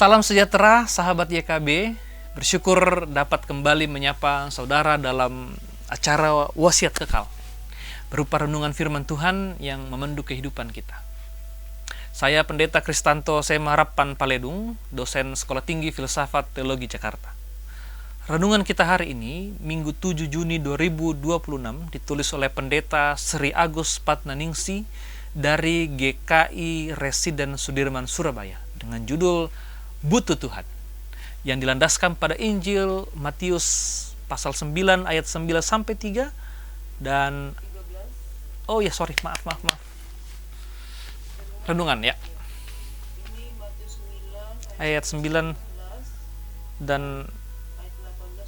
Salam sejahtera sahabat YKB, bersyukur dapat kembali menyapa saudara dalam acara Wasiat Kekal, berupa renungan firman Tuhan yang memandu kehidupan kita. Saya Pendeta Kristanto Sema Harapan Paledung, dosen Sekolah Tinggi Filsafat Teologi Jakarta. Renungan kita hari ini, Minggu 7 Juni 2026, ditulis oleh Pendeta Sri Agus Patnaningsi dari GKI Residen Sudirman, Surabaya, dengan judul Butuh Tuhan, yang dilandaskan pada Injil Matius pasal 9 ayat 9 sampai 3 dan 13. Maaf. Renungan ya. Ini Matius 9 Ayat 9 dan ayat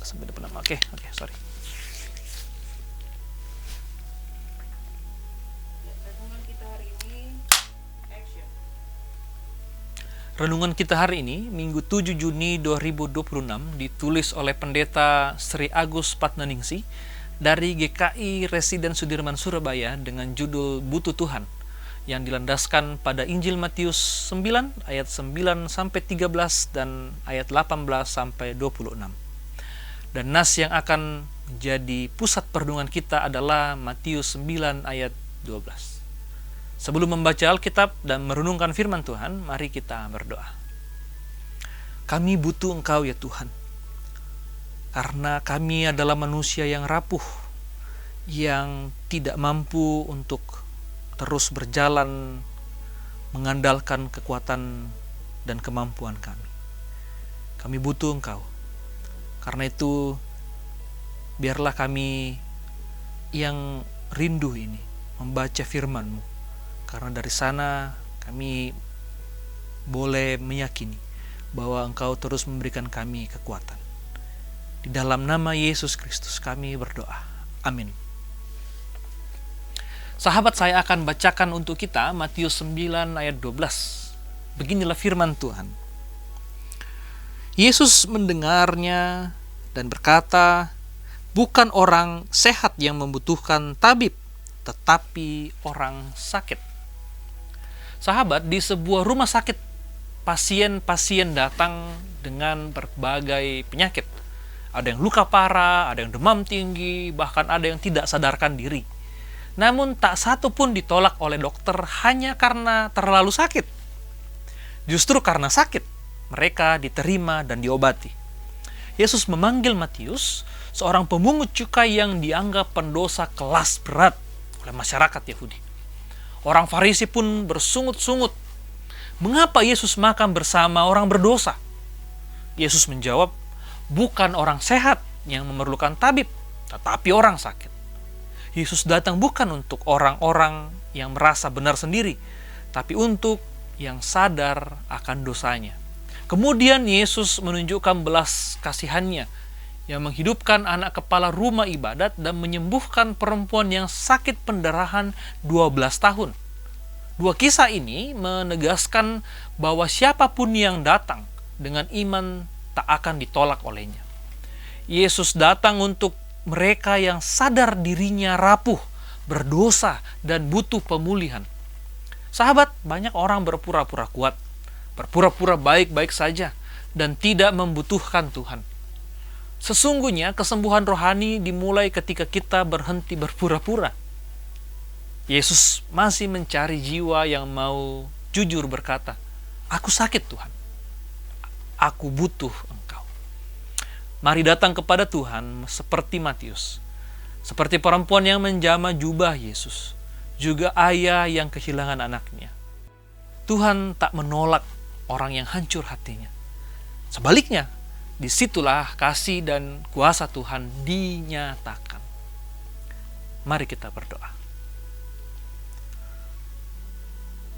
18 sampai depan. Oke, sorry. Renungan kita hari ini action. Renungan kita hari ini, Minggu 7 Juni 2026, ditulis oleh Pendeta Sri Agus Patnaningsi dari GKI Residen Sudirman, Surabaya, dengan judul Butuh Tuhan, yang dilandaskan pada Injil Matius 9 ayat 9 sampai 13 dan ayat 18 sampai 26. Dan nas yang akan menjadi pusat perenungan kita adalah Matius 9 ayat 12. Sebelum membaca Alkitab dan merenungkan firman Tuhan, mari kita berdoa. Kami butuh Engkau ya Tuhan, karena kami adalah manusia yang rapuh, yang tidak mampu untuk terus berjalan mengandalkan kekuatan dan kemampuan kami. Kami butuh Engkau. Karena itu, biarlah kami yang rindu ini membaca firman-Mu, karena dari sana kami boleh meyakini bahwa Engkau terus memberikan kami kekuatan. Di dalam nama Yesus Kristus kami berdoa. Amin. Sahabat, saya akan bacakan untuk kita Matius 9 ayat 12. Beginilah firman Tuhan. Yesus mendengarnya dan berkata, "Bukan orang sehat yang membutuhkan tabib, tetapi orang sakit." Sahabat, di sebuah rumah sakit, pasien-pasien datang dengan berbagai penyakit. Ada yang luka parah, ada yang demam tinggi, bahkan ada yang tidak sadarkan diri. Namun tak satu pun ditolak oleh dokter hanya karena terlalu sakit. Justru karena sakit, mereka diterima dan diobati. Yesus memanggil Matius, seorang pemungut cukai yang dianggap pendosa kelas berat oleh masyarakat Yahudi. Orang Farisi pun bersungut-sungut, mengapa Yesus makan bersama orang berdosa? Yesus menjawab, bukan orang sehat yang memerlukan tabib, tetapi orang sakit. Yesus datang bukan untuk orang-orang yang merasa benar sendiri, tapi untuk yang sadar akan dosanya. Kemudian Yesus menunjukkan belas kasihannya yang menghidupkan anak kepala rumah ibadat dan menyembuhkan perempuan yang sakit pendarahan 12 tahun. Dua kisah ini menegaskan bahwa siapapun yang datang dengan iman tak akan ditolak olehnya. Yesus datang untuk mereka yang sadar dirinya rapuh, berdosa, dan butuh pemulihan. Sahabat, banyak orang berpura-pura kuat, berpura-pura baik-baik saja, dan tidak membutuhkan Tuhan. Sesungguhnya kesembuhan rohani dimulai ketika kita berhenti berpura-pura. Yesus masih mencari jiwa yang mau jujur berkata, "Aku sakit Tuhan, aku butuh Engkau." Mari datang kepada Tuhan seperti Matius, seperti perempuan yang menjamah jubah Yesus, juga ayah yang kehilangan anaknya. Tuhan tak menolak orang yang hancur hatinya. Sebaliknya, disitulah kasih dan kuasa Tuhan dinyatakan. Mari kita berdoa.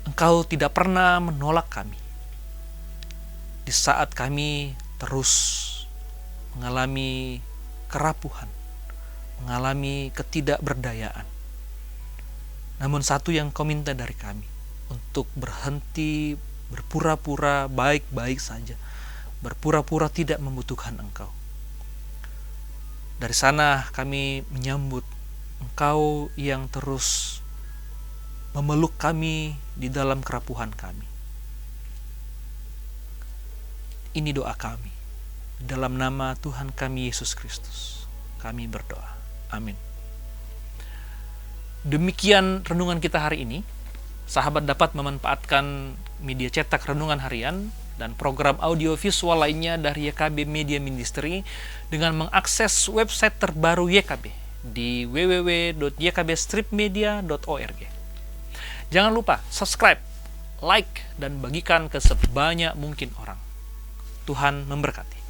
Engkau tidak pernah menolak kami di saat kami terus mengalami kerapuhan, mengalami ketidakberdayaan. Namun satu yang Kau minta dari kami, untuk berhenti berpura-pura baik-baik saja, berpura-pura tidak membutuhkan Engkau. Dari sana kami menyambut Engkau yang terus memeluk kami di dalam kerapuhan kami. Ini doa kami. Dalam nama Tuhan kami Yesus Kristus, kami berdoa. Amin. Demikian renungan kita hari ini. Sahabat dapat memanfaatkan media cetak renungan harian dan program audio visual lainnya dari YKB Media Ministry dengan mengakses website terbaru YKB di www.ykbstripmedia.org. Jangan lupa subscribe, like, dan bagikan ke sebanyak mungkin orang. Tuhan memberkati.